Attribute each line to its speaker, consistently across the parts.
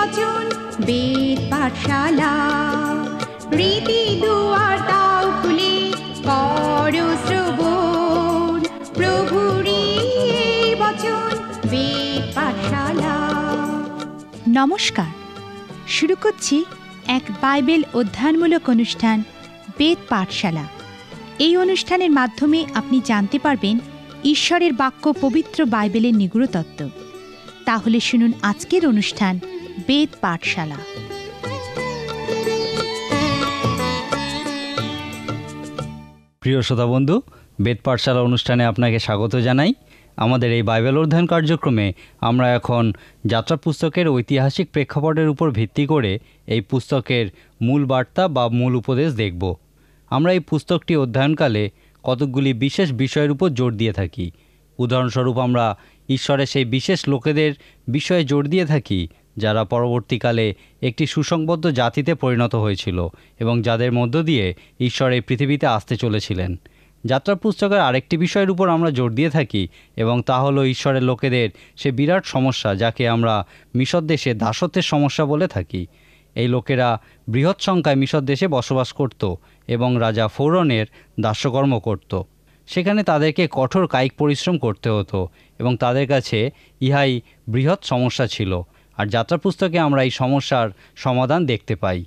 Speaker 1: বচন বেদ পাঠশালা। রীতি দুয়ার দাও খুলে করো শ্রবণ, প্রভুরই এই বচন বেদ পাঠশালা।
Speaker 2: নমস্কার, শুরু করছি এক বাইবেল অধ্যয়নমূলক অনুষ্ঠান বেদ পাঠশালা। এই অনুষ্ঠানের মাধ্যমে আপনি জানতে পারবেন ঈশ্বরের বাক্য, পবিত্র বাইবেলের নিগূঢ় তত্ত্ব। তাহলে শুনুন আজকের অনুষ্ঠান বেদ পাঠশালা।
Speaker 3: প্রিয় শ্রোতা বন্ধু, বেদ পাঠশালা অনুষ্ঠানে আপনাকে স্বাগত জানাই। আমাদের এই বাইবেল অধ্যয়ন কার্যক্রমে আমরা এখন যাত্রা পুস্তকের ঐতিহাসিক প্রেক্ষাপটের উপর ভিত্তি করে এই পুস্তকের মূল বার্তা বা মূল উপদেশ দেখব। আমরা এই পুস্তকটি অধ্যয়নকালে কতকগুলি বিশেষ বিষয়ের উপর জোর দিয়ে থাকি। উদাহরণস্বরূপ আমরা ঈশ্বরের সেই বিশেষ লোকেদের বিষয়ে জোর দিয়ে থাকি যারা পরবর্তীকালে একটি সুসংবদ্ধ জাতিতে পরিণত হয়েছিল এবং যাদের মধ্য দিয়ে ঈশ্বর এই পৃথিবীতে আসতে চলেছিলেন। যাত্রা পুস্তকের আরেকটি বিষয়ের উপর আমরা জোর দিয়ে থাকি এবং তা হলো ঈশ্বরের লোকেদের সে বিরাট সমস্যা যাকে আমরা মিশর দেশে দাসত্বের সমস্যা বলে থাকি। এই লোকেরা বৃহৎ সংখ্যায় মিশর দেশে বসবাস করত এবং রাজা ফৌরনের দাস্যকর্ম করত। সেখানে তাদেরকে কঠোর কায়িক পরিশ্রম করতে হতো এবং তাদের কাছে ইহাই বৃহৎ সমস্যা ছিল। আর যাত্রা পুস্তকে আমরা এই সমস্যার সমাধান দেখতে পাই।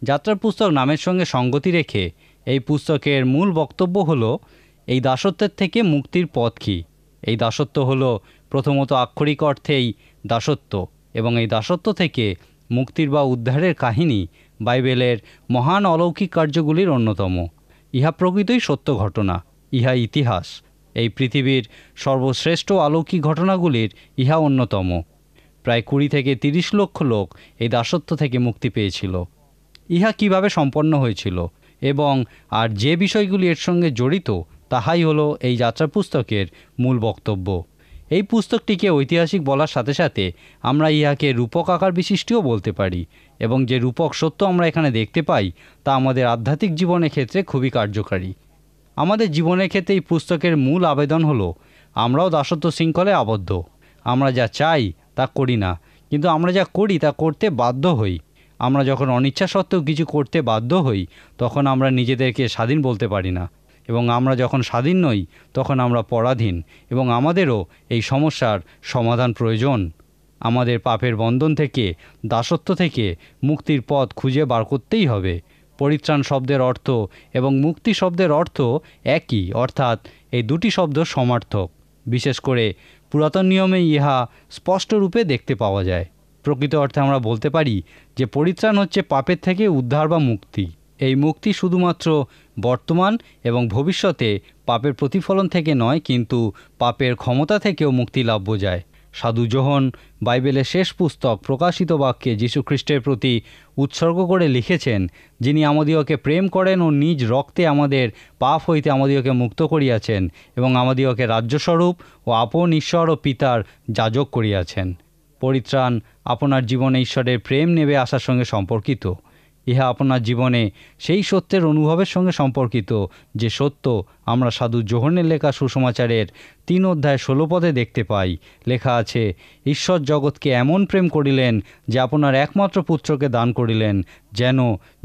Speaker 3: যাত্রা পুস্তক নামের সঙ্গে সঙ্গতি রেখে এই পুস্তকের মূল বক্তব্য হলো এই দাসত্বের থেকে মুক্তির পথ কী। এই দাসত্ব হলো প্রথমত আক্ষরিক অর্থেই দাসত্ব, এবং এই দাসত্ব থেকে মুক্তির বা উদ্ধারের কাহিনী বাইবেলের মহান অলৌকিক কার্যগুলির অন্যতম। ইহা প্রকৃতই সত্য ঘটনা, ইহা ইতিহাস। এই পৃথিবীর সর্বশ্রেষ্ঠ অলৌকিক ঘটনাগুলির ইহা অন্যতম। প্রায় 20 থেকে 30 লক্ষ লোক এই দাসত্ব থেকে মুক্তি পেয়েছিল। ইহা কিভাবে সম্পন্ন হয়েছিল এবং আর যে বিষয়গুলি এর সঙ্গে জড়িত তাহাই হলো এই যাত্রা পুস্তকের মূল বক্তব্য। এই পুস্তকটিকে ঐতিহাসিক বলার সাথে সাথে আমরা ইহাকে রূপক আকার বিশিষ্টও বলতে পারি, এবং যে রূপক সত্য আমরা এখানে দেখতে পাই তা আমাদের আধ্যাত্মিক জীবনের ক্ষেত্রে খুবই কার্যকারী। আমাদের জীবনের ক্ষেত্রে এই পুস্তকের মূল আবেদন হলো আমরাও দাসত্ব শৃঙ্খলে আবদ্ধ। আমরা যা চাই তা করি না, কিন্তু আমরা যা করি তা করতে বাধ্য হই। আমরা যখন অনিচ্ছা সত্ত্বেও কিছু করতে বাধ্য হই তখন আমরা নিজেদেরকে স্বাধীন বলতে পারি না, এবং আমরা যখন স্বাধীন নই তখন আমরা পরাধীন, এবং আমাদেরও এই সমস্যার সমাধান প্রয়োজন। আমাদের পাপের বন্ধন থেকে, দাসত্ব থেকে মুক্তির পথ খুঁজে বার করতেই হবে। পরিত্রাণ শব্দের অর্থ এবং মুক্তি শব্দের অর্থ একই, অর্থাৎ এই দুটি শব্দ সমার্থক। বিশেষ করে পুরাতন নিয়মে ইহা স্পষ্ট রূপে দেখতে পাওয়া যায়। প্রকৃত অর্থে আমরা বলতে পারি যে পরিত্রাণ হচ্ছে পাপের থেকে উদ্ধার বা মুক্তি। এই মুক্তি শুধুমাত্র বর্তমান এবং ভবিষ্যতে পাপের প্রতিফলন থেকে নয়, কিন্তু পাপের ক্ষমতা থেকেও মুক্তি লাভ বোঝায়। সাধু যোহন বাইবেলের শেষ পুস্তক প্রকাশিত বাক্যে যীশুখ্রিস্টের প্রতি উৎসর্গ করে লিখেছেন, যিনি আমাদিগকে প্রেম করেন ও নিজ রক্তে আমাদের পাপ হইতে আমাদিগকে মুক্ত করিয়াছেন এবং আমাদিগকে রাজ্যস্বরূপ ও আপন ঈশ্বর ও পিতার যাজক করিয়াছেন। পরিত্রাণ আপনার জীবনে ঈশ্বরের প্রেম নেমে আসার সঙ্গে সম্পর্কিত। ইহা আপনার জীবনে সেই সত্যের অনুভবের সঙ্গে সম্পর্কিত যে সত্য আমরা সাধু যোহনের লেখা সুসমাচারের 3 অধ্যায় 16 পদে দেখতে পাই। লেখা আছে, ঈশ্বর জগৎকে এমন প্রেম করিলেন যে আপনার একমাত্র পুত্রকে দান করিলেন, যেন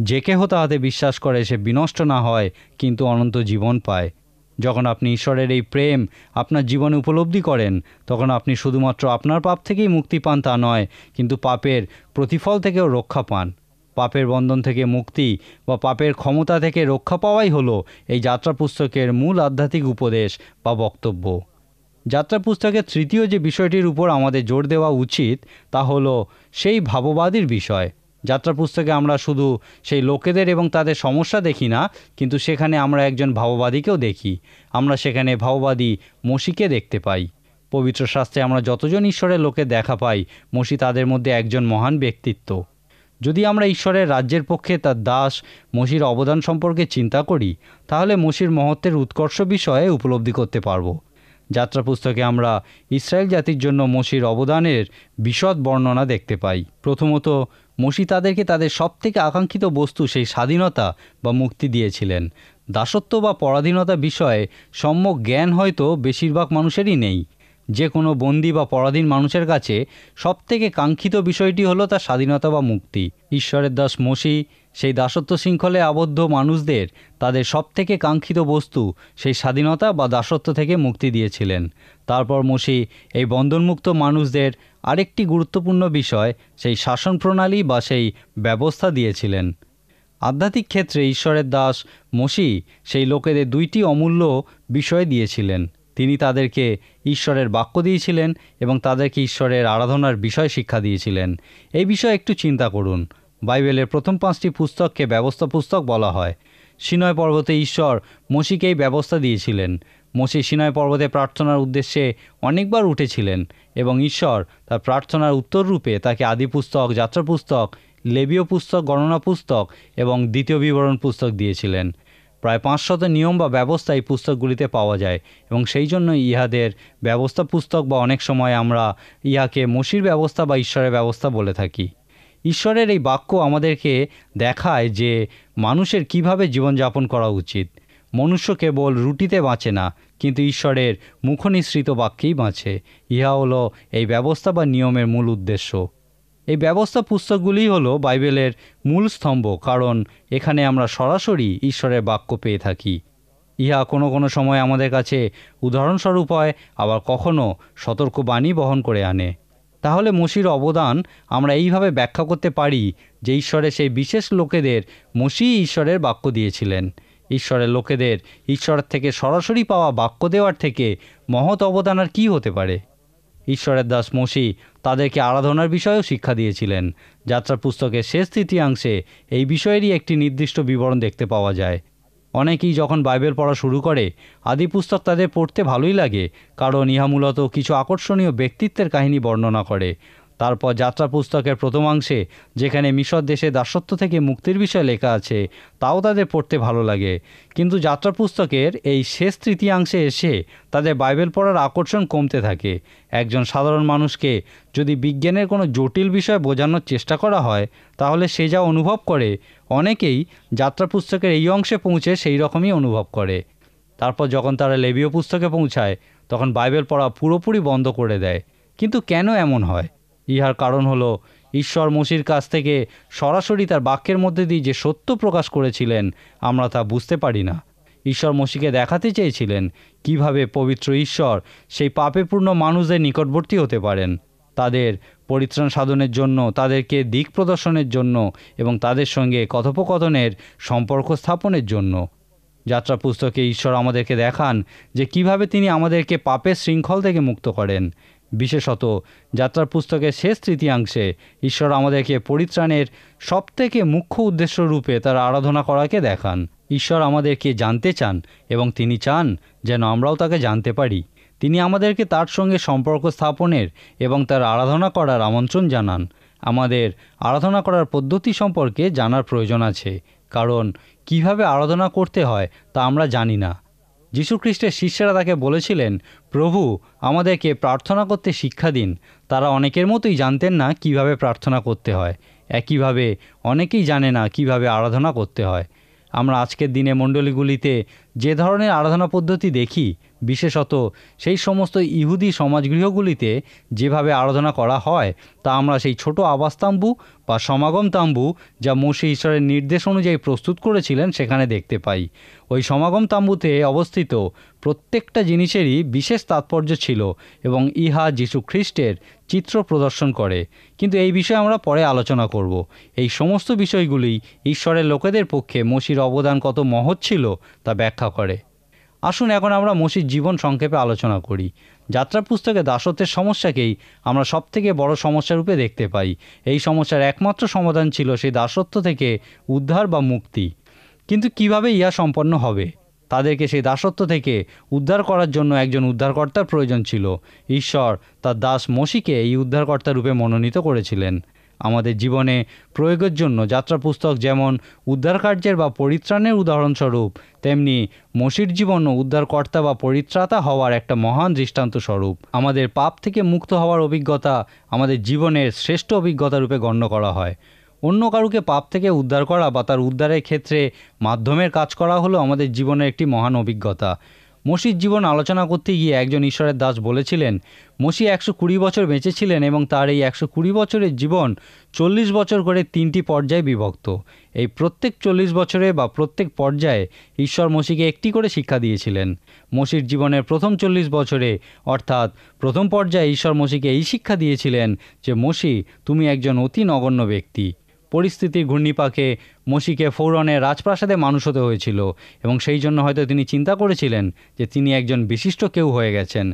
Speaker 3: যে কেহ তাহাতে বিশ্বাস করে সে বিনষ্ট না হয় কিন্তু অনন্ত জীবন পায়। যখন আপনি ঈশ্বরের এই প্রেম আপনার জীবনে উপলব্ধি করেন তখন আপনি শুধুমাত্র আপনার পাপ থেকেই মুক্তি পান তা নয়, কিন্তু পাপের প্রতিফল থেকেও রক্ষা পান। পাপের বন্ধন থেকে মুক্তি বা পাপের ক্ষমতা থেকে রক্ষা পাওয়াই হলো এই যাত্রা পুস্তকের মূল আধ্যাত্মিক উপদেশ বা বক্তব্য। যাত্রা পুস্তকের তৃতীয় যে বিষয়টির উপর আমাদের জোর দেওয়া উচিত তা হলো সেই ভাববাদীর বিষয়। যাত্রা পুস্তকে আমরা শুধু সেই লোকেদের এবং তাদের সমস্যা দেখি না, কিন্তু সেখানে আমরা একজন ভাববাদীকেও দেখি। আমরা সেখানে ভাববাদী মসিকে দেখতে পাই। পবিত্র শাস্ত্রে আমরা যতজন ঈশ্বরের লোকে দেখা পাই, মসি তাদের মধ্যে একজন মহান ব্যক্তিত্ব। যদি আমরা ঈশ্বরের রাজ্যের পক্ষে তার দাস মসির অবদান সম্পর্কে চিন্তা করি, তাহলে মসির মহত্বের উৎকর্ষ বিষয়ে উপলব্ধি করতে পারব। যাত্রা পুস্তকে আমরা ইসরায়েল জাতির জন্য মসির অবদানের বিশদ বর্ণনা দেখতে পাই। প্রথমত, মসি তাদেরকে তাদের সবথেকে আকাঙ্ক্ষিত বস্তু সেই স্বাধীনতা বা মুক্তি দিয়েছিলেন। দাসত্ব বা পরাধীনতা বিষয়ে সম্যক জ্ঞান হয়তো বেশিরভাগ মানুষেরই নেই। যে কোনো বন্দী বা পরাধীন মানুষের কাছে সবথেকে কাঙ্ক্ষিত বিষয়টি হলো তার স্বাধীনতা বা মুক্তি। ঈশ্বরের দাস মসি সেই দাসত্ব শৃঙ্খলে আবদ্ধ মানুষদের তাদের সবথেকে কাঙ্ক্ষিত বস্তু সেই স্বাধীনতা বা দাসত্ব থেকে মুক্তি দিয়েছিলেন। তারপর মসি এই বন্ধনমুক্ত মানুষদের আরেকটি গুরুত্বপূর্ণ বিষয় সেই শাসন প্রণালী বা সেই ব্যবস্থা দিয়েছিলেন। আধ্যাত্মিক ক্ষেত্রে ঈশ্বরের দাস মসি সেই লোকেদের দুইটি অমূল্য বিষয় দিয়েছিলেন। তিনি তাদেরকে ঈশ্বরের বাক্য দিয়েছিলেন এবং তাদেরকে ঈশ্বরের আরাধনার বিষয় শিক্ষা দিয়েছিলেন। এই বিষয়ে একটু চিন্তা করুন। বাইবেলের প্রথম 5টি পুস্তককে ব্যবস্থা পুস্তক বলা হয়। সিনয় পর্বতে ঈশ্বর মসিকে এই ব্যবস্থা দিয়েছিলেন। মসি সিনয় পর্বতে প্রার্থনার উদ্দেশ্যে অনেকবার উঠেছিলেন এবং ঈশ্বর তার প্রার্থনার উত্তর রূপে তাকে আদি পুস্তক, যাত্রা পুস্তক, লেবীয় পুস্তক, গণনা পুস্তক এবং দ্বিতীয় বিবরণ পুস্তক দিয়েছিলেন। প্রায় 500 নিয়ম বা ব্যবস্থা এই পুস্তকগুলিতে পাওয়া যায় এবং সেই জন্য ইহাদের ব্যবস্থা পুস্তক বা অনেক সময় আমরা ইহাকে মসির ব্যবস্থা বা ঈশ্বরের ব্যবস্থা বলে থাকি। ঈশ্বরের এই বাক্য আমাদেরকে দেখায় যে মানুষের কিভাবে জীবনযাপন করা উচিত। মনুষ্য কেবল রুটিতে বাঁচে না, কিন্তু ঈশ্বরের মুখনিসৃত বাক্যেই বাঁচে। ইহা হলো এই ব্যবস্থা বা নিয়মের মূল উদ্দেশ্য। এই ব্যবস্থা পুস্তকগুলি হলো বাইবেলের মূল স্তম্ভ, কারণ এখানে আমরা সরাসরি ঈশ্বরের বাক্য পেয়ে থাকি। ইহা কোনো কোনো সময় আমাদের কাছে উদাহরণস্বরূপ হয়, আবার কখনো সতর্কবাণী বহন করে আনে। তাহলে মসির অবদান আমরা এইভাবে ব্যাখ্যা করতে পারি যে ঈশ্বরের সেই বিশেষ লোকেদের মসিই ঈশ্বরের বাক্য দিয়েছিলেন। ঈশ্বরের লোকেদের ঈশ্বরের থেকে সরাসরি পাওয়া বাক্য দেওয়ার থেকে মহৎ অবদান আর কী হতে পারে। ঈশ্বরের দাস মসি তাদেরকে আরাধনার বিষয়েও শিক্ষা দিয়েছিলেন। যাত্রা পুস্তকের শেষ তৃতীয়াংশে এই বিষয়েরই একটি নির্দিষ্ট বিবরণ দেখতে পাওয়া যায়। অনেকেই যখন বাইবেল পড়া শুরু করে আদি পুস্তক তাদের পড়তে ভালোই লাগে, কারণ ইহা মূলত কিছু আকর্ষণীয় ব্যক্তিত্বের কাহিনী বর্ণনা করে। তারপর যাত্রা পুস্তকের প্রথমাংশে যেখানে মিশর দেশে দাসত্ব থেকে মুক্তির বিষয় লেখা আছে তাও তাদের পড়তে ভালো লাগে। কিন্তু যাত্রা পুস্তকের এই শেষ তৃতীয়াংশে এসে তাদের বাইবেল পড়ার আকর্ষণ কমতে থাকে। একজন সাধারণ মানুষকে যদি বিজ্ঞানের কোনো জটিল বিষয় বোঝানোর চেষ্টা করা হয়, তাহলে সে যা অনুভব করে অনেকেই যাত্রা পুস্তকের এই অংশে পৌঁছে সেই রকমই অনুভব করে। তারপর যখন তারা লেবীয় পুস্তকে পৌঁছায় তখন বাইবেল পড়া পুরোপুরি বন্ধ করে দেয়। কিন্তু কেন এমন হয়? ইহার কারণ হলো ঈশ্বর মসির কাছ থেকে সরাসরি তার বাক্যের মধ্যে দিয়ে যে সত্য প্রকাশ করেছিলেন আমরা তা বুঝতে পারি না। ঈশ্বর মসিকে দেখাতে চেয়েছিলেন কিভাবে পবিত্র ঈশ্বর সেই পাপেপূর্ণ মানুষদের নিকটবর্তী হতে পারেন, তাদের পরিত্রাণ সাধনের জন্য, তাদেরকে দিক প্রদর্শনের জন্য এবং তাদের সঙ্গে কথোপকথনের সম্পর্ক স্থাপনের জন্য। যাত্রা পুস্তকে ঈশ্বর আমাদেরকে দেখান যে কিভাবে তিনি আমাদেরকে পাপের শৃঙ্খল থেকে মুক্ত করেন। বিশেষত যাত্রার পুস্তকের শেষ তৃতীয়াংশে ঈশ্বর আমাদেরকে পরিত্রাণের সবথেকে মুখ্য উদ্দেশ্য রূপে তার আরাধনা করাকে দেখান। ঈশ্বর আমাদেরকে জানতে চান এবং তিনি চান যেন আমরাও তাকে জানতে পারি। তিনি আমাদেরকে তার সঙ্গে সম্পর্ক স্থাপনের এবং তার আরাধনা করার আমন্ত্রণ জানান। আমাদের আরাধনা করার পদ্ধতি সম্পর্কে জানার প্রয়োজন আছে, কারণ কিভাবে আরাধনা করতে হয় তা আমরা জানি না। যীশু খ্রিস্টের শিষ্যরা তাকে বলেছিলেন, প্রভু আমাদেরকে প্রার্থনা করতে শিক্ষা দিন। তারা অনেকের মতোই জানতেন না কিভাবে প্রার্থনা করতে হয়। একইভাবে অনেকেই জানে না কিভাবে আরাধনা করতে হয়। আমরা আজকের দিনে মণ্ডলীগুলিতে যে ধরনের আরাধনা পদ্ধতি দেখি, বিশেষত সেই সমস্ত ইহুদি সমাজগৃহগুলিতে যেভাবে আরাধনা করা হয় তা আমরা সেই ছোট আবাস তাম্বু বা সমাগম তাম্বু যা মসি ঈশ্বরের নির্দেশ অনুযায়ী প্রস্তুত করেছিলেন সেখানে দেখতে পাই। ওই সমাগম তাম্বুতে অবস্থিত প্রত্যেকটা জিনিসেরই বিশেষ তাৎপর্য ছিল এবং ইহা যীশু খ্রিস্টের চিত্র প্রদর্শন করে। কিন্তু এই বিষয়ে আমরা পরে আলোচনা করব। এই সমস্ত বিষয়গুলি ঈশ্বরের লোকেদের পক্ষে মসির অবদান কত মহৎ ছিল তা ব্যাখ্যা করে। আসুন এখন আমরা মসির জীবন সংক্ষেপে আলোচনা করি। যাত্রা পুস্তকে দাসত্বের সমস্যাকেই আমরা সবথেকে বড় সমস্যা রূপে দেখতে পাই। এই সমস্যার একমাত্র সমাধান ছিল সেই দাসত্ব থেকে উদ্ধার বা মুক্তি। কিন্তু কিভাবে ইহা সম্পন্ন হবে? তাদেরকে সেই দাসত্ব থেকে উদ্ধার করার জন্য একজন উদ্ধারকর্তার প্রয়োজন ছিল। ঈশ্বর তার দাস মসিকে এই উদ্ধারকর্তা রূপে মনোনীত করেছিলেন। আমাদের জীবনে প্রয়োগের জন্য যাত্রা পুস্তক যেমন উদ্ধার কার্যের বা পরিত্রাণের উদাহরণস্বরূপ, তেমনি মসির জীবন উদ্ধারকর্তা বা পরিত্রাতা হওয়ার একটা মহান দৃষ্টান্ত স্বরূপ। আমাদের পাপ থেকে মুক্ত হওয়ার অভিজ্ঞতা আমাদের জীবনের শ্রেষ্ঠ অভিজ্ঞতা রূপে গণ্য করা হয়। অন্য কারুকে পাপ থেকে উদ্ধার করা বা তার উদ্ধারের ক্ষেত্রে মাধ্যমের কাজ করা হলো আমাদের জীবনের একটি মহান অভিজ্ঞতা। মসির জীবন আলোচনা করতে গিয়ে একজন ঈশ্বরের দাস বলেছিলেন, মসি 120 বছর বেঁচেছিলেন এবং তার এই 120 বছরের জীবন 40 বছর করে 3টি পর্যায়ে বিভক্ত। এই প্রত্যেক 40 বছরে বা প্রত্যেক পর্যায়ে ঈশ্বর মসিকে একটি করে শিক্ষা দিয়েছিলেন। মসির জীবনের প্রথম 40 বছরে অর্থাৎ প্রথম পর্যায়ে ঈশ্বর মসিকে এই শিক্ষা দিয়েছিলেন যে, মসি, তুমি একজন অতি নগণ্য ব্যক্তি। পরিস্থিতির ঘূর্ণিপাকে মসিকে ফৌরনের রাজপ্রাসাদে মানুষ হতে হয়েছিল এবং সেই জন্য হয়তো তিনি চিন্তা করেছিলেন যে তিনি একজন বিশিষ্ট কেউ হয়ে গেছেন।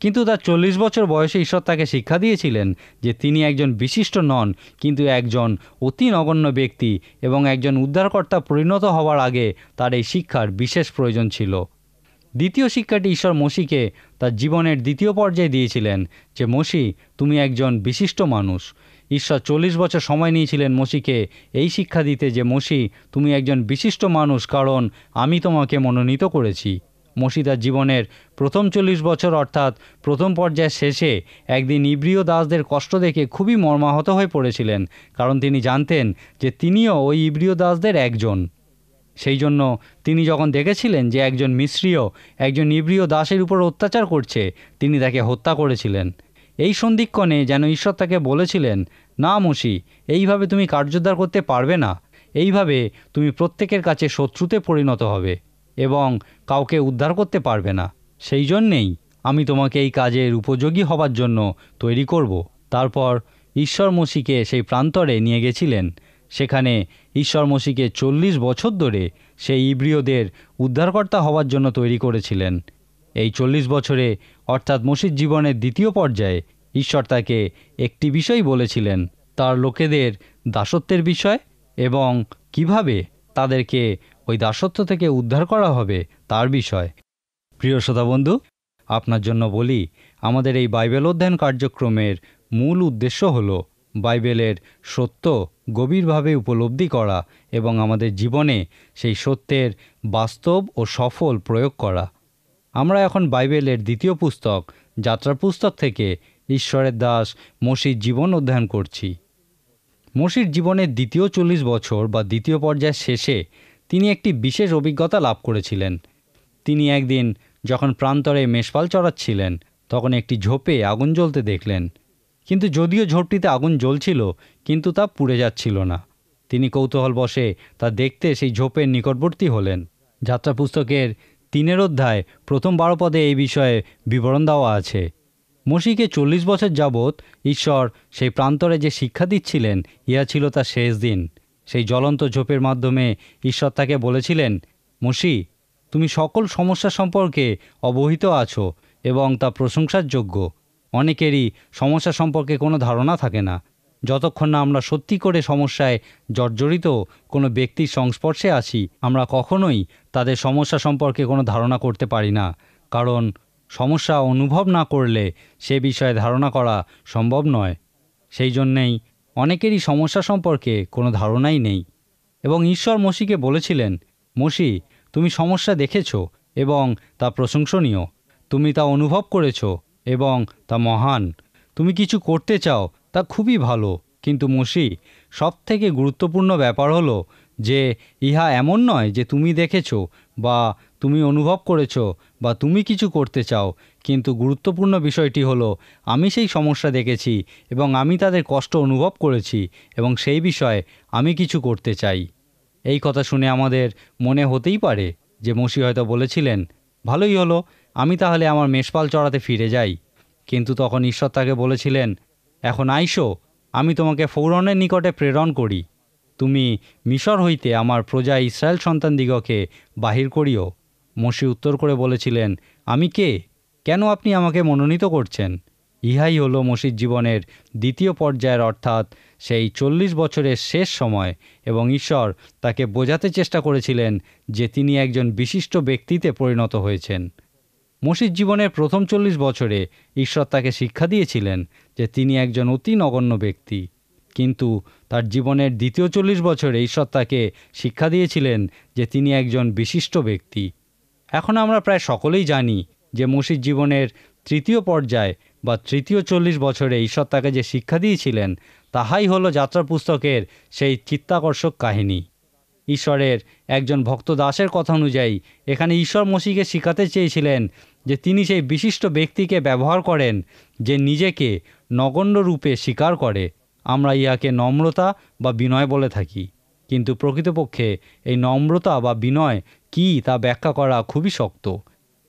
Speaker 3: কিন্তু তার 40 বছর বয়সে ঈশ্বর তাকে শিক্ষা দিয়েছিলেন যে তিনি একজন বিশিষ্ট নন, কিন্তু একজন অতি নগণ্য ব্যক্তি এবং একজন উদ্ধারকর্তা পরিণত হওয়ার আগে তার এই শিক্ষার বিশেষ প্রয়োজন ছিল। দ্বিতীয় শিক্ষাটি ঈশ্বর মসিকে তার জীবনের দ্বিতীয় পর্যায়ে দিয়েছিলেন যে, মসি, তুমি একজন বিশিষ্ট মানুষ। ঈশ্বর 40 বছর সময় নিয়েছিলেন মসিকে এই শিক্ষা দিতে যে, মসি, তুমি একজন বিশিষ্ট মানুষ, কারণ আমি তোমাকে মনোনীত করেছি। মসি তার জীবনের প্রথম 40 বছর অর্থাৎ প্রথম পর্যায়ের শেষে একদিন ইব্রিয় দাসদের কষ্ট দেখে খুবই মর্মাহত হয়ে পড়েছিলেন, কারণ তিনি জানতেন যে তিনিও ওই ইব্রিয় দাসদের একজন। সেই জন্য তিনি যখন দেখেছিলেন যে একজন মিস্রীয় একজন ইব্রিয় দাসের উপর অত্যাচার করছে, তিনি তাকে হত্যা করেছিলেন। এই সন্ধিক্ষণে যেন ঈশ্বর তাকে বলেছিলেন, না মসি, এইভাবে তুমি কার্যোদ্ধার করতে পারবে না। এইভাবে তুমি প্রত্যেকের কাছে শত্রুতে পরিণত হবে এবং কাউকে উদ্ধার করতে পারবে না। সেই জন্যেই আমি তোমাকে এই কাজের উপযোগী হবার জন্য তৈরি করব। তারপর ঈশ্বর মসিকে সেই প্রান্তরে নিয়ে গেছিলেন। সেখানে ঈশ্বর মসিকে 40 বছর ধরে সেই ইব্রিয়দের উদ্ধারকর্তা হওয়ার জন্য তৈরি করেছিলেন। এই 40 বছরে অর্থাৎ মসির জীবনের দ্বিতীয় পর্যায়ে ঈশ্বর তাকে একটি বিষয় বলেছিলেন, তার লোকেদের দাসত্বের বিষয় এবং কিভাবে তাদেরকে ওই দাসত্ব থেকে উদ্ধার করা হবে তার বিষয়। প্রিয় শ্রোতা বন্ধু, আপনার জন্য বলি, আমাদের এই বাইবেল অধ্যয়ন কার্যক্রমের মূল উদ্দেশ্য হল বাইবেলের সত্য গভীরভাবে উপলব্ধি করা এবং আমাদের জীবনে সেই সত্যের বাস্তব ও সফল প্রয়োগ করা। আমরা এখন বাইবেলের দ্বিতীয় পুস্তক যাত্রা পুস্তক থেকে ঈশ্বরের দাস মসির জীবন অধ্যয়ন করছি। মসির জীবনের দ্বিতীয় 40 বছর বা দ্বিতীয় পর্যায়ের শেষে তিনি একটি বিশেষ অভিজ্ঞতা লাভ করেছিলেন। তিনি একদিন যখন প্রান্তরে মেষপাল চড়াচ্ছিলেন, তখন একটি ঝোপে আগুন জ্বলতে দেখলেন। কিন্তু যদিও ঝোপটিতে আগুন জ্বলছিল, কিন্তু তা পুড়ে যাচ্ছিল না। তিনি কৌতূহলবশে তা দেখতে সেই ঝোপের নিকটবর্তী হলেন। যাত্রা পুস্তকের 3 অধ্যায় প্রথম 12 পদে এই বিষয়ে বিবরণ দেওয়া আছে। মসিকে 40 বছর যাবৎ ঈশ্বর সেই প্রান্তরে যে শিক্ষা দিচ্ছিলেন, ইহা ছিল তার শেষ দিন। সেই জ্বলন্ত ঝোপের মাধ্যমে ঈশ্বর তাকে বলেছিলেন, মসি, তুমি সকল সমস্যা সম্পর্কে অবহিত আছো এবং তা প্রশংসার যোগ্য। অনেকেরই সমস্যা সম্পর্কে কোনো ধারণা থাকে না। যতক্ষণ না আমরা সত্যি করে সমস্যায় জর্জরিত কোনো ব্যক্তির সংস্পর্শে আসি, আমরা কখনোই তাদের সমস্যা সম্পর্কে কোনো ধারণা করতে পারি না, কারণ সমস্যা অনুভব না করলে সে বিষয়ে ধারণা করা সম্ভব নয়। সেই জন্যেই অনেকেরই সমস্যা সম্পর্কে কোনো ধারণাই নেই। এবং ঈশ্বর মসিকে বলেছিলেন, মসি, তুমি সমস্যা দেখেছ এবং তা প্রশংসনীয়, তুমি তা অনুভব করেছ এবং তা মহান। তুমি কিছু করতে চাও, তা খুবই ভালো, কিন্তু মসি, সবথেকে গুরুত্বপূর্ণ ব্যাপার হলো যে ইহা এমন নয় যে তুমি দেখেছ বা তুমি অনুভব করেছ বা তুমি কিছু করতে চাও, কিন্তু গুরুত্বপূর্ণ বিষয়টি হলো আমি সেই সমস্যা দেখেছি এবং আমি তাদের কষ্ট অনুভব করেছি এবং সেই বিষয়ে আমি কিছু করতে চাই। এই কথা শুনে আমাদের মনে হতেই পারে যে মসি হয়তো বলেছিলেন, ভালোই হলো, আমি তাহলে আমার মেষপাল চড়াতে ফিরে যাই। কিন্তু তখন ঈশ্বর তাকে বলেছিলেন, এখন আইসো, আমি তোমাকে ফৌরনের নিকটে প্রেরণ করি। তুমি মিশর হইতে আমার প্রজা ইসরায়েল সন্তানদিগকে বাহির করিও। মসি উত্তর করে বলেছিলেন, আমি কে? কেন আপনি আমাকে মনোনীত করছেন? ইহাই হলো মসির জীবনের দ্বিতীয় পর্যায়ের অর্থাৎ সেই 40 বছরের শেষ সময়, এবং ঈশ্বর তাকে বোঝাতে চেষ্টা করেছিলেন যে তিনি একজন বিশিষ্ট ব্যক্তিতে পরিণত হয়েছেন। মসির জীবনের প্রথম 40 বছরে ঈশ্বর তাকে শিক্ষা দিয়েছিলেন যে তিনি একজন অতি নগণ্য ব্যক্তি, কিন্তু তার জীবনের দ্বিতীয় 40 বছরে ঈশ্বর তাকে শিক্ষা দিয়েছিলেন যে তিনি একজন বিশিষ্ট ব্যক্তি। এখন আমরা প্রায় সকলেই জানি যে মসির জীবনের তৃতীয় পর্যায় বা তৃতীয় 40 বছরে ঈশ্বর তাকে যে শিক্ষা দিয়েছিলেন, তাহাই হলো যাত্রা পুস্তকের সেই চিত্তাকর্ষক কাহিনী। ঈশ্বরের একজন ভক্ত দাসের কথা অনুযায়ী এখানে ঈশ্বর মসিহকে শেখাতে চেয়েছিলেন যে তিনি সেই বিশিষ্ট ব্যক্তিকে ব্যবহার করেন যে নিজেকে নগণ্য রূপে স্বীকার করে। আমরা ইহাকে নম্রতা বা বিনয় বলে থাকি, কিন্তু প্রকৃতপক্ষে এই নম্রতা বা বিনয় কী তা ব্যাখ্যা করা খুবই শক্ত।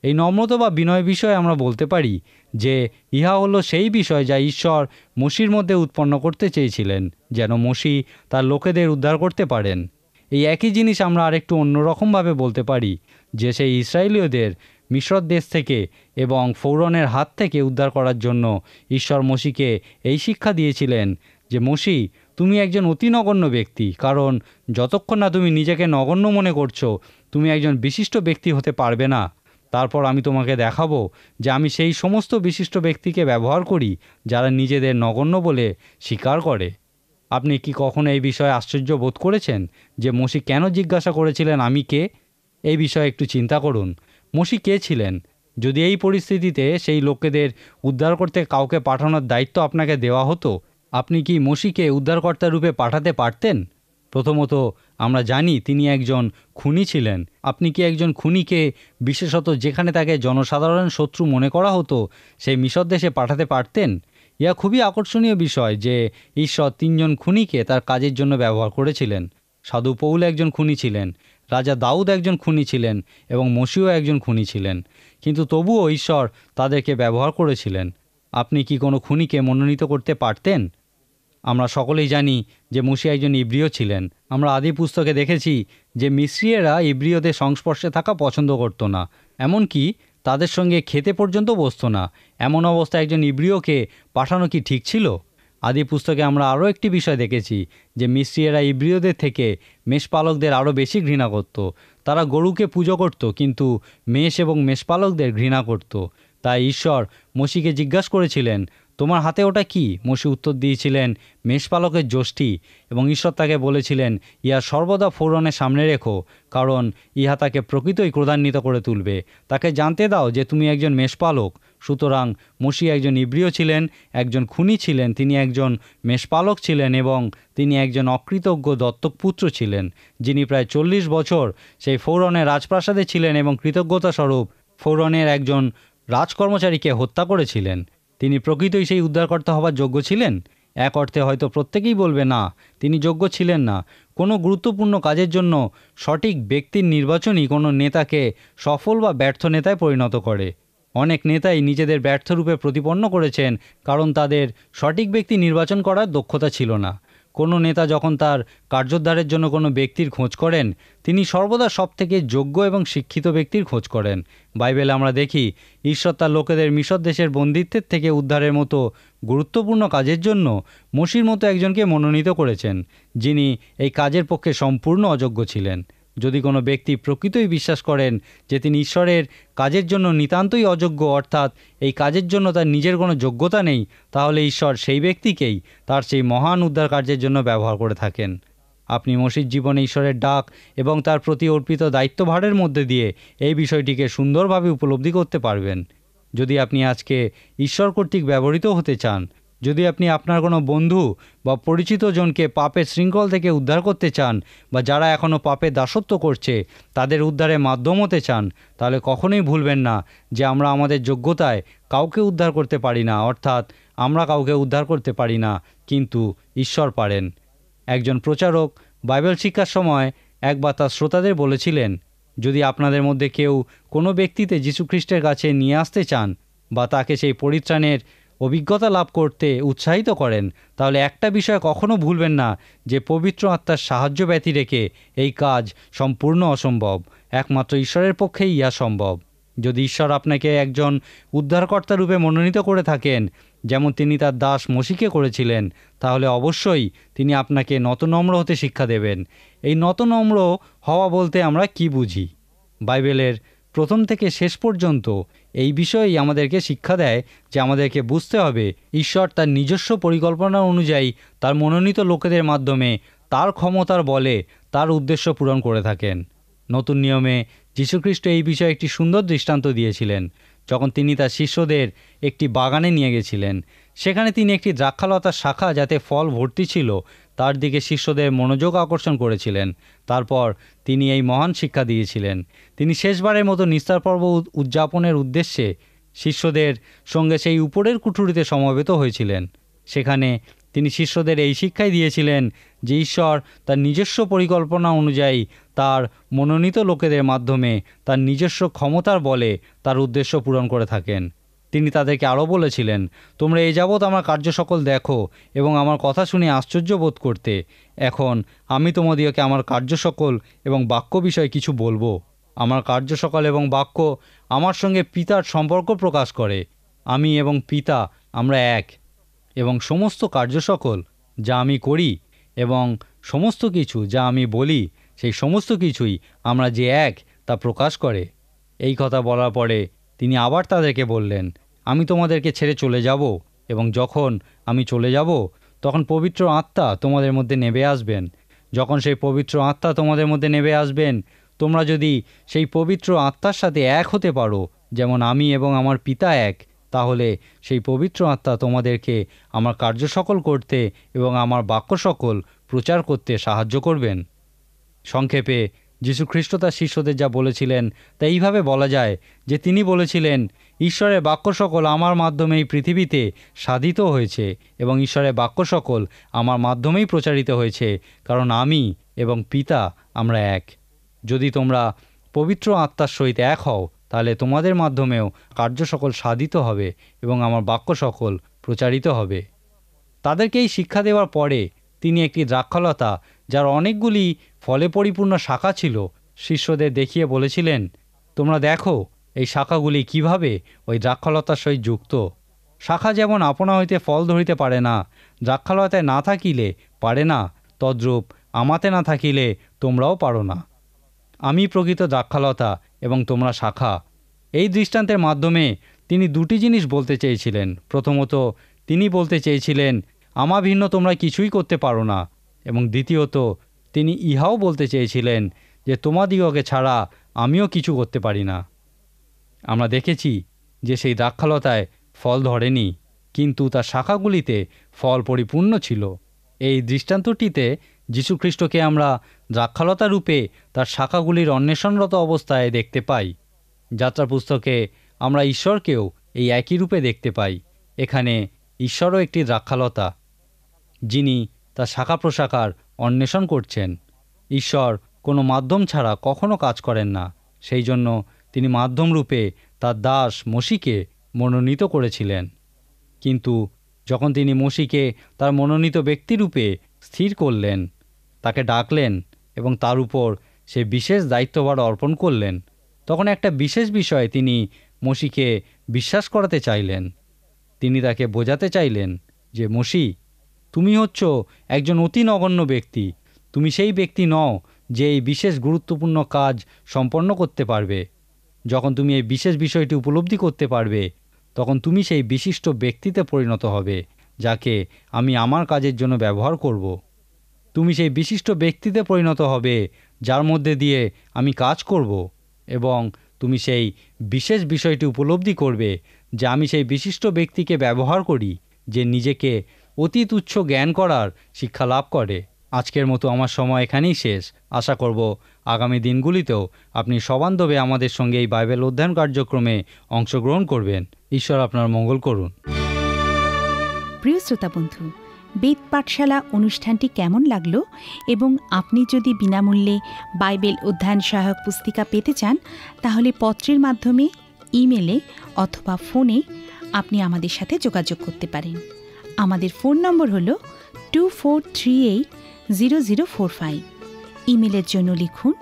Speaker 3: এই নম্রতা বা বিনয় বিষয়ে আমরা বলতে পারি যে ইহা হলো সেই বিষয় যা ঈশ্বর মসির মধ্যে উৎপন্ন করতে চেয়েছিলেন, যেন মসি তার লোকেদের উদ্ধার করতে পারেন। এই একই জিনিস আমরা আরেকটু অন্যরকমভাবে বলতে পারি যে সেই ইসরায়েলীয়দের মিশর দেশ থেকে এবং ফৌরনের হাত থেকে উদ্ধার করার জন্য ঈশ্বর মসিকে এই শিক্ষা দিয়েছিলেন যে মসি, তুমি একজন অতি নগণ্য ব্যক্তি, কারণ যতক্ষণ না তুমি নিজেকে নগণ্য মনে করছো তুমি একজন বিশিষ্ট ব্যক্তি হতে পারবে না। তারপর আমি তোমাকে দেখাবো যে আমি সেই সমস্ত বিশিষ্ট ব্যক্তিকে ব্যবহার করি যারা নিজেদের নগণ্য বলে স্বীকার করে। আপনি কি কখনো এই বিষয়ে আশ্চর্য বোধ করেছেন যে মসি কেন জিজ্ঞাসা করেছিলেন আমি কে? এই বিষয়ে একটু চিন্তা করুন। মসি কে ছিলেন? যদি এই পরিস্থিতিতে সেই লোকেদের উদ্ধার করতে কাউকে পাঠানোর দায়িত্ব আপনাকে দেওয়া হতো, আপনি কি মসিকে উদ্ধারকর্তা রূপে পাঠাতে পারতেন? প্রথমত আমরা জানি তিনি একজন খুনি ছিলেন। আপনি কি একজন খুনিকে, বিশেষত যেখানে তাকে জনসাধারণ শত্রু মনে করা হতো, সেই মিশর দেশে পাঠাতে পারতেন? ইহা খুবই আকর্ষণীয় বিষয় যে ঈশ্বর 3 জন খুনিকে তার কাজের জন্য ব্যবহার করেছিলেন। সাধু পৌল একজন খুনি ছিলেন, রাজা দাউদ একজন খুনি ছিলেন এবং মসিও একজন খুনি ছিলেন, কিন্তু তবুও ঈশ্বর তাদেরকে ব্যবহার করেছিলেন। আপনি কি কোনো খুনিকে মনোনীত করতে পারতেন? আমরা সকলেই জানি যে মসি একজন ইব্রিয় ছিলেন। আমরা আদি পুস্তকে দেখেছি যে মিস্রীয়রা ইব্রিয়দের সংস্পর্শে থাকা পছন্দ করতো না, এমনকি তাদের সঙ্গে খেতে পর্যন্ত বসতো না। এমন অবস্থায় একজন ইব্রিয়কে পাঠানো কি ঠিক ছিল? আদি পুস্তকে আমরা আরও একটি বিষয় দেখেছি যে মিস্রীয়রা ইব্রিয়দের থেকে মেষপালকদের আরও বেশি ঘৃণা করত। তারা গরুকে পুজো করত, কিন্তু মেষ এবং মেষপালকদের ঘৃণা করত। তাই ঈশ্বর মসিকে জিজ্ঞাসা করেছিলেন, তোমার হাতে ওটা কি? মসি উত্তর দিয়েছিলেন, মেষপালকের যষ্টি। এবং ঈশ্বর তাকে বলেছিলেন, ইহা সর্বদা ফৌরনের সামনে রেখো, কারণ ইহা তাকে প্রকৃতই ক্রোধান্বিত করে তুলবে। তাকে জানতে দাও যে তুমি একজন মেষপালক। সুতরাং মসি একজন ইব্রিয় ছিলেন, একজন খুনি ছিলেন, তিনি একজন মেষপালক ছিলেন এবং তিনি একজন অকৃতজ্ঞ দত্তক পুত্র ছিলেন, যিনি প্রায় 40 বছর সেই ফৌরনের রাজপ্রাসাদে ছিলেন এবং কৃতজ্ঞতা স্বরূপ ফৌরনের একজন রাজকর্মচারীকে হত্যা করেছিলেন। তিনি প্রকৃতই সেই উদ্ধারকর্তা হবার যোগ্য ছিলেন? এক অর্থে হয়তো প্রত্যেকেই বলবে না, তিনি যোগ্য ছিলেন না। কোনো গুরুত্বপূর্ণ কাজের জন্য সঠিক ব্যক্তির নির্বাচনই কোনো নেতাকে সফল বা ব্যর্থ নেতায় পরিণত করে। অনেক নেতাই নিজেদের ব্যর্থরূপে প্রতিপন্ন করেছেন কারণ তাদের সঠিক ব্যক্তি নির্বাচন করার দক্ষতা ছিল না। কোনো নেতা যখন তার কার্যোদ্ধারের জন্য কোনো ব্যক্তির খোঁজ করেন, তিনি সর্বদা সবথেকে যোগ্য এবং শিক্ষিত ব্যক্তির খোঁজ করেন। বাইবেলে আমরা দেখি ঈশ্বর তার লোকেদের মিশর দেশের বন্দিত্বের থেকে উদ্ধারের মতো গুরুত্বপূর্ণ কাজের জন্য মসির মতো একজনকে মনোনীত করেছেন, যিনি এই কাজের পক্ষে সম্পূর্ণ অযোগ্য ছিলেন। যদি কোনো ব্যক্তি প্রকৃতই বিশ্বাস করেন যে তিনি ঈশ্বরের কাজের জন্য নিতান্তই অযোগ্য, অর্থাৎ এই কাজের জন্য তার নিজের কোনো যোগ্যতা নেই, তাহলে ঈশ্বর সেই ব্যক্তিকেই তার সেই মহান উদ্ধার কার্যের জন্য ব্যবহার করে থাকেন। আপনি মসির জীবনে ঈশ্বরের ডাক এবং তার প্রতি অর্পিত দায়িত্বভারের মধ্যে দিয়ে এই বিষয়টিকে সুন্দরভাবে উপলব্ধি করতে পারবেন। যদি আপনি আজকে ঈশ্বর কর্তৃক ব্যবহৃত হতে চান, যদি আপনি আপনার কোনো বন্ধু বা পরিচিত জনকে পাপের শৃঙ্খল থেকে উদ্ধার করতে চান, বা যারা এখনও পাপের দাসত্ব করছে তাদের উদ্ধারের মাধ্যম হতে চান, তাহলে কখনোই ভুলবেন না যে আমরা আমাদের যোগ্যতায় কাউকে উদ্ধার করতে পারি না, অর্থাৎ আমরা কাউকে উদ্ধার করতে পারি না, কিন্তু ঈশ্বর পারেন। একজন প্রচারক বাইবেল শিক্ষার সময় একবার তার শ্রোতাদের বলেছিলেন, যদি আপনাদের মধ্যে কেউ কোনো ব্যক্তিতে যীশুখ্রিস্টের কাছে নিয়ে আসতে চান বা তাকে সেই পরিত্রাণের অভিজ্ঞতা লাভ করতে উৎসাহিত করেন, তাহলে একটা বিষয় কখনো ভুলবেন না যে পবিত্র আত্মার সাহায্য ব্যতী রেখে এই কাজ সম্পূর্ণ অসম্ভব। একমাত্র ঈশ্বরের পক্ষেই ইহা সম্ভব। যদি ঈশ্বর আপনাকে একজন উদ্ধারকর্তা রূপে মনোনীত করে থাকেন, যেমন তিনি তার দাস মসিকে করেছিলেন, তাহলে অবশ্যই তিনি আপনাকে নতনম্র হতে শিক্ষা দেবেন। এই নতনম্র হওয়া বলতে আমরা কি বুঝি? বাইবেলের প্রথম থেকে শেষ পর্যন্ত এই বিষয়েই আমাদেরকে শিক্ষা দেয় যে আমাদেরকে বুঝতে হবে ঈশ্বর তার নিজস্ব পরিকল্পনা অনুযায়ী তার মনোনীত লোকেদের মাধ্যমে তার ক্ষমতার বলে তার উদ্দেশ্য পূরণ করে থাকেন। নতুন নিয়মে যীশুখ্রিস্ট এই বিষয়ে একটি সুন্দর দৃষ্টান্ত দিয়েছিলেন যখন তিনি তার শিষ্যদের একটি বাগানে নিয়ে গেছিলেন। সেখানে তিনি একটি দ্রাক্ষালতার শাখা যাতে ফল ভর্তি ছিল তার দিকে শিষ্যদের মনোযোগ আকর্ষণ করেছিলেন। তারপর তিনি এই মহান শিক্ষা দিয়েছিলেন। তিনি শেষবারের মতো নিস্তার পর্ব উদযাপনের উদ্দেশ্যে শিষ্যদের সঙ্গে সেই উপরের কুঠুরিতে সমবেত হয়েছিলেন। সেখানে তিনি শিষ্যদের এই শিক্ষাই দিয়েছিলেন যে ঈশ্বর তার নিজস্ব পরিকল্পনা অনুযায়ী তার মনোনীত লোকেদের মাধ্যমে তার নিজস্ব ক্ষমতার বলে তার উদ্দেশ্য পূরণ করে থাকেন। তিনি তাদেরকে আরও বলেছিলেন, তোমরা এই যাবৎ আমার কার্য সকল দেখো এবং আমার কথা শুনে আশ্চর্য বোধ করতে। এখন আমি তোমাদিগকে আমার কার্য সকল এবং বাক্য বিষয়ে কিছু বলবো। আমার কার্য সকল এবং বাক্য আমার সঙ্গে পিতার সম্পর্ক প্রকাশ করে। আমি এবং পিতা আমরা এক, এবং সমস্ত কার্য সকল যা আমি করি এবং সমস্ত কিছু যা আমি বলি সেই সমস্ত কিছুই আমরা যে এক তা প্রকাশ করে। এই কথা বলার পরে তিনি আবার তাদেরকে বললেন, আমি তোমাদেরকে ছেড়ে চলে যাব, এবং যখন আমি চলে যাব তখন পবিত্র আত্মা তোমাদের মধ্যে নেমে আসবেন। যখন সেই পবিত্র আত্মা তোমাদের মধ্যে নেমে আসবেন, তোমরা যদি সেই পবিত্র আত্মার সাথে এক হতে পারো যেমন আমি এবং আমার পিতা এক, তাহলে সেই পবিত্র আত্মা তোমাদেরকে আমার কার্য সকল করতে এবং আমার বাক্য সকল প্রচার করতে সাহায্য করবেন। সংক্ষেপে যীশু খ্রিস্ট তার শিষ্যদের যা বলেছিলেন তা এইভাবে বলা যায় যে তিনি বলেছিলেন, ঈশ্বরের বাক্য সকল আমার মাধ্যমেই পৃথিবীতে সাধিত হয়েছে এবং ঈশ্বরের বাক্য সকল আমার মাধ্যমেই প্রচারিত হয়েছে, কারণ আমি এবং পিতা আমরা এক। যদি তোমরা পবিত্র আত্মার সহিত এক হও তাহলে তোমাদের মাধ্যমেও কার্য সকল সাধিত হবে এবং আমার বাক্য সকল প্রচারিত হবে। তাদেরকে এই শিক্ষা দেওয়ার পরে তিনি একটি দ্রাক্ষালতা যার অনেকগুলি ফলে পরিপূর্ণ শাখা ছিল শিষ্যদের দেখিয়ে বলেছিলেন, তোমরা দেখো এই শাখাগুলি কিভাবে ওই দ্রাক্ষালতার সহিত যুক্ত। শাখা যেমন আপনা হইতে ফল ধরিতে পারে না, দ্রাক্ষালতায় না থাকিলে পারে না, তদ্রূপ আমাতে না থাকিলে তোমরাও পারো না। আমি প্রকৃত দ্রাক্ষালতা এবং তোমরা শাখা। এই দৃষ্টান্তের মাধ্যমে তিনি দুটি জিনিস বলতে চেয়েছিলেন। প্রথমত তিনি বলতে চেয়েছিলেন, আমা ভিন্ন তোমরা কিছুই করতে পারো না, এবং দ্বিতীয়ত তিনি ইহাও বলতে চেয়েছিলেন যে তোমাদিগকে ছাড়া আমিও কিছু করতে পারি না। আমরা দেখেছি যে সেই দ্রাক্ষালতায় ফল ধরেনি, কিন্তু তার শাখাগুলিতে ফল পরিপূর্ণ ছিল। এই দৃষ্টান্তটিতে যীশুখ্রিস্টকে আমরা দ্রাক্ষালতা রূপে তার শাখাগুলির অন্বেষণরত অবস্থায় দেখতে পাই। যাত্রা পুস্তকে আমরা ঈশ্বরকেও এই একই রূপে দেখতে পাই। এখানে ঈশ্বরও একটি দ্রাক্ষালতা, যিনি তার শাখা প্রশাখার অন্বেষণ করছেন। ঈশ্বর কোনো মাধ্যম ছাড়া কখনো কাজ করেন না, সেই জন্য তিনি মাধ্যম রূপে তার দাস মসিকে মনোনীত করেছিলেন। কিন্তু যখন তিনি মসিকে তার মনোনীত ব্যক্তিরূপে স্থির করলেন, তাকে ডাকলেন এবং তার উপর সে বিশেষ দায়িত্বভার অর্পণ করলেন, তখন একটা বিশেষ বিষয়ে তিনি মসিকে বিশ্বাস করাতে চাইলেন। তিনি তাকে বোঝাতে চাইলেন যে মসি, তুমি হচ্ছ একজন অতি নগণ্য ব্যক্তি। তুমি সেই ব্যক্তি নও যে এই বিশেষ গুরুত্বপূর্ণ কাজ সম্পন্ন করতে পারবে। যখন তুমি এই বিশেষ বিষয়টি উপলব্ধি করতে পারবে, তখন তুমি সেই বিশিষ্ট ব্যক্তিতে পরিণত হবে যাকে আমি আমার কাজের জন্য ব্যবহার করব। তুমি সেই বিশিষ্ট ব্যক্তিতে পরিণত হবে যার মধ্যে দিয়ে আমি কাজ করব, এবং তুমি সেই বিশেষ বিষয়টি উপলব্ধি করবে যে আমি সেই বিশিষ্ট ব্যক্তিকে ব্যবহার করি যে নিজেকে অতি তুচ্ছ জ্ঞান করার শিক্ষা লাভ করে। আজকের মতো আমার সময় এখানেই শেষ। আশা করব আগামী দিনগুলিতেও আপনি সবান্ধবে আমাদের সঙ্গে এই বাইবেল অধ্যয়ন কার্যক্রমে অংশগ্রহণ করবেন। ঈশ্বর আপনার মঙ্গল করুন।
Speaker 2: প্রিয় শ্রোতা বন্ধু, বেদ পাঠশালা অনুষ্ঠানটি কেমন লাগলো, এবং আপনি যদি বিনামূল্যে বাইবেল অধ্যয়ন সহায়ক পুস্তিকা পেতে চান তাহলে পত্রের মাধ্যমে, ইমেলে অথবা ফোনে আপনি আমাদের সাথে যোগাযোগ করতে পারেন। আমাদের ফোন নম্বর হল 24380045। ইমেলের জন্য লিখুন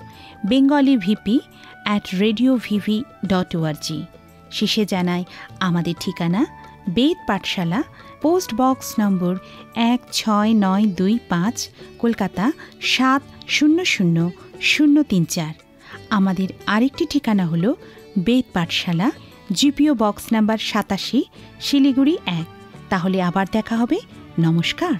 Speaker 2: bengalivp@radiovv.org। শেষে জানাই আমাদের ঠিকানা বেদ পাঠশালা, পোস্ট বক্স নম্বর 16925, কলকাতা 700034। আমাদের আরেকটি ঠিকানা হল বেদ পাঠশালা, জিপিও বক্স নাম্বার 87, শিলিগুড়ি 1। তাহলে আবার দেখা হবে। নমস্কার।